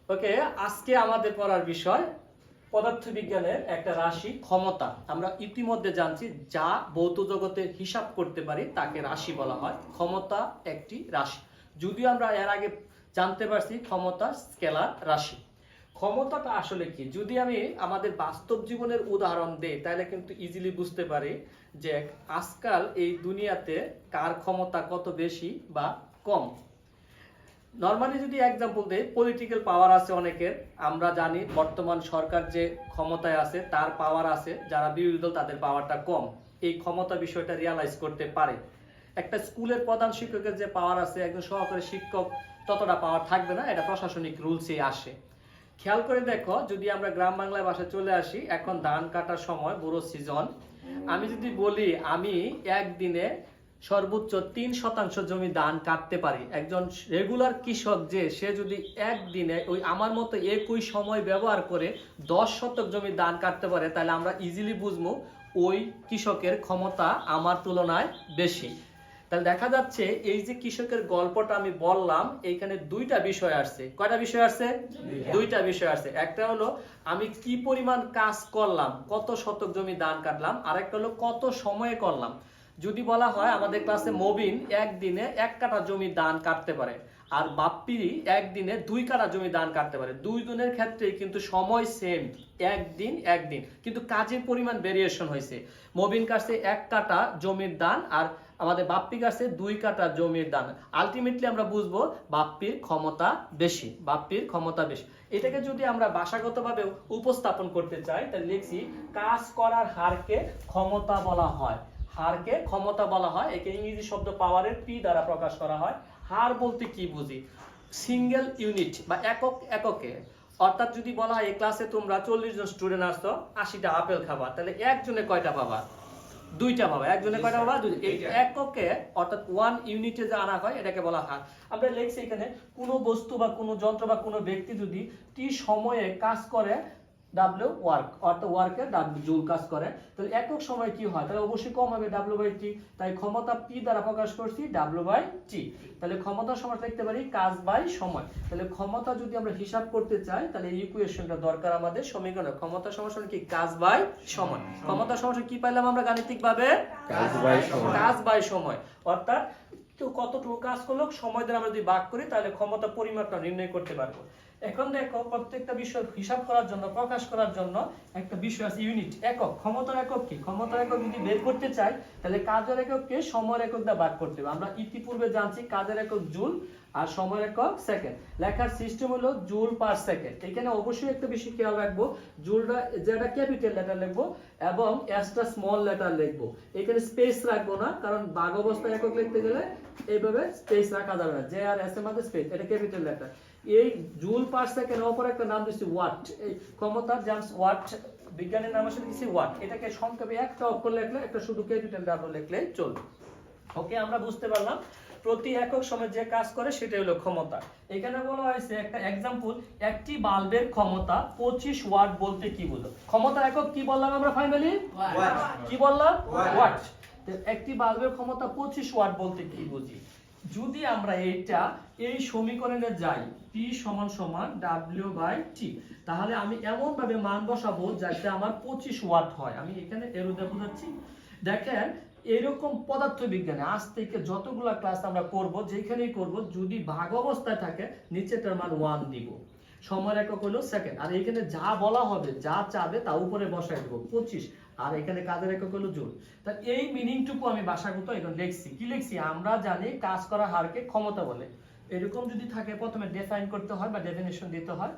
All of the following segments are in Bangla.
ওকে, আজকে আমাদের পড়ার বিষয় পদার্থবিজ্ঞানের একটা রাশি ক্ষমতা। আমরা ইতিমধ্যে জানছি যা ভৌত জগতে হিসাব করতে পারি তাকে রাশি বলা হয়। ক্ষমতা একটি রাশি, যদিও আমরা এর আগে জানতে পারছি ক্ষমতা স্কেলার রাশি। ক্ষমতাটা আসলে কি, যদি আমি আমাদের বাস্তব জীবনের উদাহরণ দেই তাহলে কিন্তু ইজিলি বুঝতে পারি যে আজকাল এই দুনিয়াতে কার ক্ষমতা কত বেশি বা কম। নর্মালি যদি এক্সাম্পল দেই, পলিটিক্যাল পাওয়ার আছে অনেকের। আমরা জানি বর্তমান সরকার যে ক্ষমতায় আছে তার পাওয়ার আছে, যারা বিরোধী দল তাদের পাওয়ারটা কম। এই ক্ষমতা বিষয়টা রিয়ালাইজ করতে পারে। একটা স্কুলের প্রধান শিক্ষকের যে পাওয়ার আছে, একজন সহকারী শিক্ষক ততটা পাওয়ার থাকবে না, এটা প্রশাসনিক রুলসেই আসে। খেয়াল করে দেখো, যদি আমরা গ্রাম বাংলায় বাসায় চলে আসি, এখন ধান কাটার সময়, বুড়ো সিজন। আমি যদি বলি আমি একদিনে সর্বোচ্চ 3% জমি ধান কাটতে পারি, একজন রেগুলার কৃষক যে সে যদি একদিনে ওই আমার মতো একই সময় ব্যবহার করে 10 শতক জমি ধান কাটতে পারে, তাহলে আমরা ইজিলি বুঝবো ওই কৃষকের ক্ষমতা আমার তুলনায় বেশি। তাহলে দেখা যাচ্ছে এই যে কৃষকের গল্পটা আমি বললাম, এইখানে দুইটা বিষয় আসছে। কয়টা বিষয় আসছে? দুইটা বিষয় আসছে। একটা হলো আমি কি পরিমাণ কাজ করলাম, কত শতক জমি ধান কাটলাম, আর একটা হলো কত সময়ে করলাম। যদি বলা হয় আমাদের ক্লাসে মবিন একদিনে 1 কাঠা জমি ধান কাটতে পারে, আর বাপ্পি একদিনে 2 কাঠা জমি ধান কাটতে পারে। দুই জনের ক্ষেত্রে কিন্তু সময় সেম, একদিন, কিন্তু কাজের পরিমাণ ভেরিয়েশন হয়েছে। মবিন কাটছে 1 কাঠা জমির ধান, আর আমাদের বাপ্পি কাছে 2 কাঠা জমির দান। আলটিমেটলি আমরা বুঝবো বাপ্পির ক্ষমতা বেশি, বাপ্পির ক্ষমতা বেশি। এটাকে যদি আমরা ভাষাগতভাবে উপস্থাপন করতে চাই তাহলে লিখছি কাজ করার হারকে ক্ষমতা বলা হয়। হারকে ক্ষমতা বলা হয়। একে ইংরেজি শব্দ পাওয়ারের পি দ্বারা প্রকাশ করা হয়। হার বলতে কি বুঝি? সিঙ্গেল ইউনিট বা এককে। অর্থাৎ যদি বলা হয় এই ক্লাসে তোমরা 40 জন স্টুডেন্ট আসছো, 80টা আপেল খাবা, তাহলে একজনে কয়টা পাবা? 2টা পাবা। একজনে কয়টা পাবা? 2। এই এককে অর্থাৎ 1 ইউনিটে যে আনা হয় এটাকে বলা হয়। আমরা লিখছি এখানে কোনো বস্তু বা কোনো যন্ত্র বা কোনো ব্যক্তি যদি টি সময়ে কাজ করে ডাব্লিউ ওয়ার্ক, অর্থাৎ ওয়ার্কের ডাব্লিউ জুল কাজ করে, তাহলে একক সময় কি হয়? তাহলে অবশ্যই কম হবে, ডাব্লিউ বাই টি। তাই ক্ষমতা পি দ্বারা প্রকাশ করছি ডাব্লিউ বাই টি। তাহলে ক্ষমতা সমান লিখতে পারি কাজ বাই সময়। তাহলে ক্ষমতা যদি আমরা হিসাব করতে চাই তাহলে এই ইকুয়েশনটা দরকার আমাদের সমীকরণে। ক্ষমতা সমান কি? কাজ বাই সময়। ক্ষমতা সমান কি পাইলাম আমরা গাণিতিকভাবে? কাজ বাই সময়। কাজ বাই সময়। অর্থাৎ তো কতটুকু কাজ করলো সময় দ্বারা আমরা যদি ভাগ করি তাহলে ক্ষমতা পরিমাপটা নির্ণয় করতে পারবো। এখন দেখো, প্রত্যেকটা বিষয় হিসাব করার জন্য, প্রকাশ করার জন্য একটা বিষয় আছে ইউনিট, একক। ক্ষমতার একক কি? ক্ষমতার একক যদি বের করতে চাই তাহলে কাজের এককে সময়ের একক দিয়ে ভাগ করতে হবে। আমরা ইতিপূর্বে জানছি কাজের একক জুল আর সময়ের একক সেকেন্ড। লেখার সিস্টেম হলো জুল পার সেকেন্ড। এখানে অবশ্যই একটা বিষয় খেয়াল রাখবো, জুলটা যেটা ক্যাপিটাল লেটার লিখবো এবং এসটা স্মল লেটার লিখবো। এখানে স্পেস রাখবো না, কারণ ভাগ অবস্থায় একক লিখতে গেলে এইভাবে স্পেস রাখা যাবে না। যে আর এস এর মধ্যে স্পেস, এটা ক্যাপিটাল লেটার। এই জুল পার সেকেন্ড অপর একটা নাম দিচ্ছি ওয়াট। এই ক্ষমতার জাস্ট ওয়াট, বিজ্ঞানের নাম আসলে দিচ্ছি ওয়াট। এটাকে সংক্ষেপে একটা অক্ষর লিখলে, একটা শুধু ক্যাপিটাল ডাবল লিখলে চলবে। ওকে, আমরা বুঝতে পারলাম প্রতি একক সময় যে কাজ করে সেটাই হলো ক্ষমতা। এখানে বলা হয়েছে একটা एग्जांपल, একটি বাল্বের ক্ষমতা 25 ওয়াট বলতে কি বুঝো? ক্ষমতার একক কি বললাম আমরা ফাইনালি? ওয়াট। কি বললাম? ওয়াট। তো একটি বাল্বের ক্ষমতা 25 ওয়াট বলতে কি বুঝি? যদি আমরা এটা এই সমীকরণে যাই P = W বাই T, তাহলে আমি এমন ভাবে মান বসাবো যাতে আমার 25 ওয়াট হয়। আমি এখানে এরো দিয়ে বোঝাচ্ছি। দেখেন এরকম পদার্থবিজ্ঞানে আজ থেকে যতগুলা ক্লাস আমরা করব, যেখানেই করব, যদি ভাগ অবস্থায় থাকে নিচেটার মান 1 দিব, সময়ের একক হলো সেকেন্ড, আর এখানে যা বলা হবে, যা চাবে তা উপরে বসায় দেব 25, আর এখানে কাজের একক হলো জুল। তা এই মিনিংটুকু আমি ভাষাগত এখন লিখছি। কি লিখছি? আমরা জানি কাজ করা হারকে ক্ষমতা বলে। এরকম যদি থাকে প্রথমে ডিফাইন করতে হয় বা ডেফিনিশন দিতে হয়।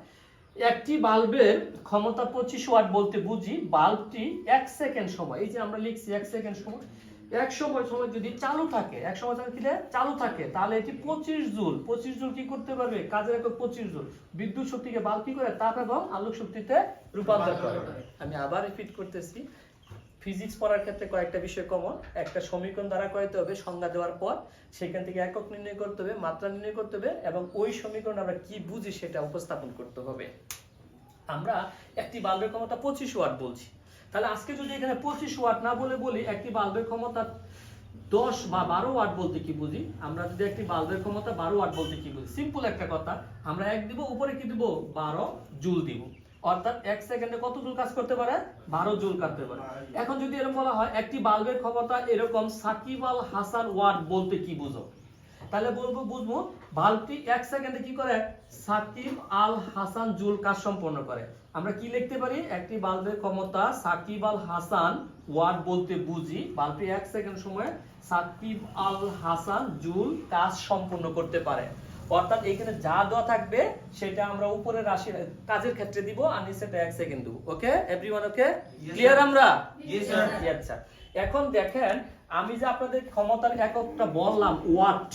একটি বাল্বের ক্ষমতা 25 ওয়াট বলতে বুঝি বাল্বটি 1 সেকেন্ড সময়, এই যে আমরা লিখছি 1 সেকেন্ড সময়, এক সময় যদি চালু থাকে, এক সময় কি চালু থাকে, তাহলে এটি 25 জুল। 25 জুল কি করতে পারবে? কাজের একক 25 জুল। বিদ্যুৎ শক্তিকে বাল্ব কি করে? তাপ এবং আলোক শক্তিতে রূপান্তর করে। আমি আবার রিপিট করতেছি, ফিজিক্স পড়ার ক্ষেত্রে কয়েকটা বিষয় কমন। একটা সমীকরণ দ্বারা করাইতে হবে, সংজ্ঞা দেওয়ার পর সেখান থেকে একক নির্ণয় করতে হবে, মাত্রা নির্ণয় করতে হবে, এবং ওই সমীকরণ আমরা কি বুঝি সেটা উপস্থাপন করতে হবে। আমরা একটি বাল্বের ক্ষমতা 25 ওয়াট বলছি, তাহলে আজকে যদি এখানে 25 ওয়াট না বলে বলি একটি বাল্বের ক্ষমতা 10 বা 12 ওয়াট বলতে কি বুঝি? আমরা যদি একটি বাল্বের ক্ষমতা 12 ওয়াট বলতে কি বুঝি? সিম্পল একটা কথা, আমরা 1 দিব, উপরে কি দিব? 12 জুল দিব। অর্থাৎ 1 সেকেন্ডে কত জুল কাজ করতে পারে? 12 জুল করতে পারে। এখন যদি এরকম বলা হয় একটি বাল্বের ক্ষমতা এরকম সাকিব আল হাসান ওয়াট বলতে কি বুঝো? তাহলে বুঝবো বাল্বটি 1 সেকেন্ডে কি করে? সাকিব আল হাসান জুল কাজ সম্পন্ন করে। আমরা কি লিখতে পারি? একটি বাল্বের ক্ষমতা সাকিব আল হাসান ওয়াট বলতে বুঝি বাল্বটি 1 সেকেন্ড সময়ে সাকিব আল হাসান জুল কাজ সম্পন্ন করতে পারে। অর্থাৎ এখানে যা দেওয়া থাকবে সেটা আমরা উপরে রাশি কাজের ক্ষেত্রে দিব আর নিচেটা 1 সেকেন্ড দেব। ওকে एवरीवन? ওকে, ক্লিয়ার? আমরা यस স্যার। আচ্ছা, এখন দেখেন আমি যে আপনাদের ক্ষমতার এককটা বললাম ওয়াট,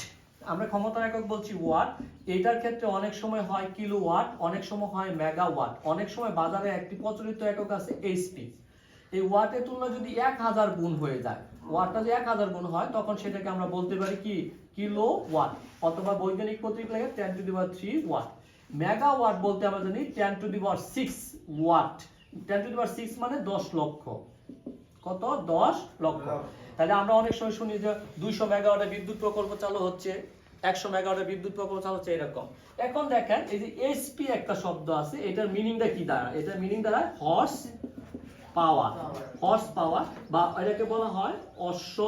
আমরা ক্ষমতার একক বলছি ওয়াট। এটার ক্ষেত্রে অনেক সময় হয় কিলোওয়াট, অনেক সময় হয় মেগাওয়াট, অনেক সময় বাজারে একটি প্রচলিত একক আছে এইচপি। এই ওয়াটের তুলনায় যদি 1000 গুণ হয়ে যায়, ওয়াটটা যদি 1000 গুণ হয় তখন সেটাকে আমরা বলতে পারি কি? কিলোওয়াট, অথবা বৈজ্ঞানিক প্রতীক লাগে 10⁻³ ওয়াট। মেগাওয়াট বলতে আমরা জানি 10⁻6 ওয়াট। 10⁻6 মানে 10 লক্ষ। কত? 10 লক্ষ। তাহলে আমরা অনেক সময় শুনি যে 200 মেগাওয়াটের বিদ্যুৎ প্রকল্প চালু হচ্ছে, 100 মেগাওয়াটের বিদ্যুৎ প্রকল্প চালু হচ্ছে, এরকম। এখন দেখেন এই যে এইচপি একটা শব্দ আছে, এটার মিনিংটা কি দাঁড়ায়? এটার মিনিং দাঁড়ায় হর্স পাওয়ার। হর্স পাওয়ার বা এটাকে বলা হয় অশ্ব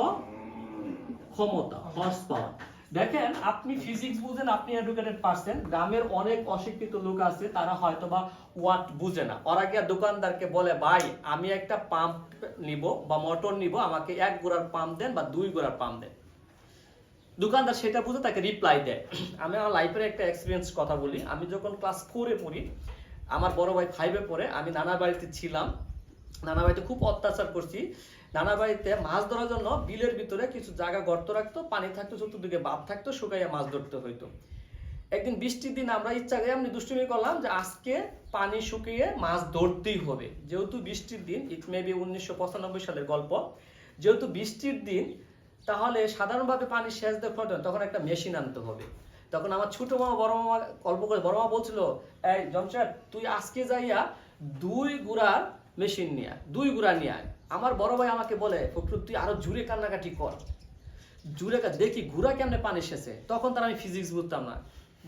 ক্ষমতা, হর্স পাওয়ার। দেখেন আপনি ফিজিক্স বুঝেন, আপনি এডুকেটেড পারসন, গ্রামের অনেক অশিক্ষিত লোক আছে তারা হয়তো বা ওয়াট বুঝে না। ওরা গিয়ে দোকানদারকে বলে ভাই আমি একটা পাম্প নিব বা মোটর নিব, আমাকে 1 গোড়ার পাম্প দেন বা 2 গোড়ার পাম্প দেন। দোকানদার সেটা বুঝে তাকে রিপ্লাই দেয়। আমি আমার লাইফের একটা এক্সপিরিয়েন্স কথা বলি। আমি যখন ক্লাস 4-এ পড়ি, আমার বড় ভাই 5-এ পড়ে, আমি নানা বাড়িতে ছিলাম। নানা বাড়িতে খুব অত্যাচার করছি। নানা বাড়িতে মাছ ধরার জন্য বিলের ভিতরে কিছু জায়গা গর্ত রাখতো, পানি থাকতো, চতুর্দিকে বাঁধ থাকতো, শুকাইয়া মাছ ধরতে হইতো। একদিন বৃষ্টির দিন আমরা ইচ্ছা করে এমনি দুষ্টুমি করলাম যে আজকে পানি শুকিয়ে মাছ ধরতেই হবে। যেহেতু বৃষ্টির দিন, ইট মে বি 1995 সালের গল্প, যেহেতু বৃষ্টির দিন, তাহলে সাধারণভাবে পানি সেচ দেওয়ার প্রয়োজন, তখন একটা মেশিন আনতে হবে। তখন আমার ছোট মামা বড় মামা গল্প করে, বড় মামা বলছিল এই জমশেদ তুই আজকে যাইয়া 2 গুড়ার মেশিন নিয়ে 2 গুড়া নিয়ে আয়। আমার বড় ভাই আমাকে বলে ফখরুল তুই আরো জোরে কান্নাকাটি কর, জোরে দেখি ঘুরা কেমনে পানি সেচে। তখন তার আমি ফিজিক্স বুঝতাম না,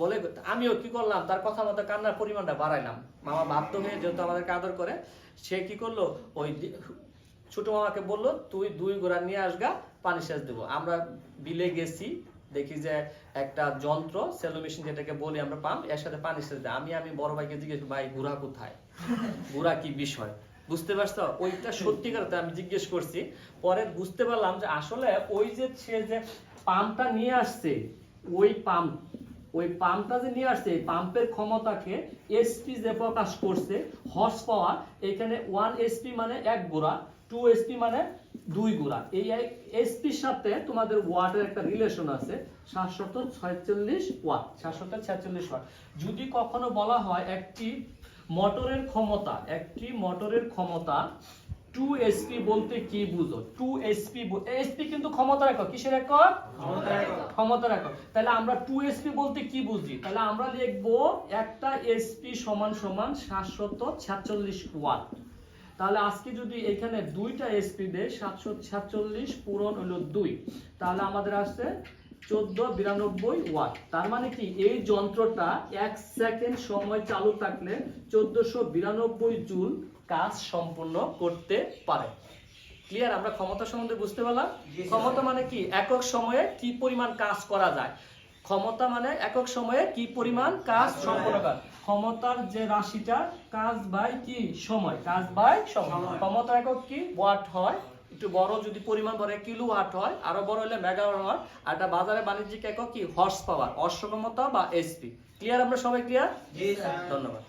বলে আমিও কি করলাম তার কথা মতো কান্নার পরিমাণটা বাড়াইলাম। মামা বাধ্য হয়ে যেহেতু আমাদেরকে আদর করে, সে কি করলো ওই ছোট মামাকে বললো তুই 2 গোড়া নিয়ে আসগা, পানি সেচ দেবো। আমরা বিলে গেছি, দেখি যে একটা যন্ত্র সেলো মেশিন যেটাকে বলি আমরা পাম্প, এর সাথে পানি সেচ দেয়। আমি বড় ভাইকে জিজ্ঞেস ভাই ঘোড়া কোথায়, ঘোড়া কি বিষয়, বুঝতে পারছো? ওইটা সত্যিকার আমি জিজ্ঞেস করছি, পরে বুঝতে পারলাম যে আসলে ওই যে সে যে পাম্পটা নিয়ে আসছে, ওই পাম্পটা যে নিয়ে আসছে, এই পাম্পের ক্ষমতাকে এসপি যে প্রকাশ করছে, হর্স পাওয়ার, এখানে 1 এসপি মানে 1 গোড়া, 2 এসপি মানে 2 গোড়া। এই এসপির সাথে তোমাদের ওয়াটের একটা রিলেশন আছে, 746 ওয়াট, 746 ওয়াট। যদি কখনো বলা হয় একটি মোটরের ক্ষমতা 2 এসপি বলতে কি বুঝো? 2 এসপি, এসপি কিন্তু ক্ষমতার একক। কিসের একক? ক্ষমতার একক। তাহলে আমরা 2 এসপি বলতে কি বুঝি? তাহলে আমরা লিখবো একটা এসপি সমান 746 ওয়াট। তাহলে আজকে যদি এখানে 2টা এসপি দেয়, 746 পূরণ হলো 2, তাহলে আমাদের আসছে 1492 ওয়াট। তার মানে কি এই যন্ত্রটা 1 সেকেন্ড সময় চালু থাকলে 1492 জুল কাজ সম্পন্ন করতে পারে। ক্লিয়ার? আমরা ক্ষমতা সম্বন্ধে বুঝতে পারলাম। ক্ষমতা মানে কি? একক সময়ে কি পরিমাণ কাজ করা যায়। ক্ষমতা মানে একক সময়ে কি পরিমাণ কাজ সম্পন্ন করা। ক্ষমতার যে রাশিটা কাজ বাই কি সময়, কাজ বাই সময়। ক্ষমতা একক কি? ওয়াট হয়, একটু বড় যদি পরিমাণ বড় কিলোওয়াট হয়, আরো বড় হলে মেগাওয়াট হয়। আর এটা বাজারে বাণিজ্যিক একক কি? হর্স পাওয়ার, অশ্ব ক্ষমতা বা এসপি। ক্লিয়ার? আমরা সবাই ক্লিয়ার? জি স্যার। ধন্যবাদ।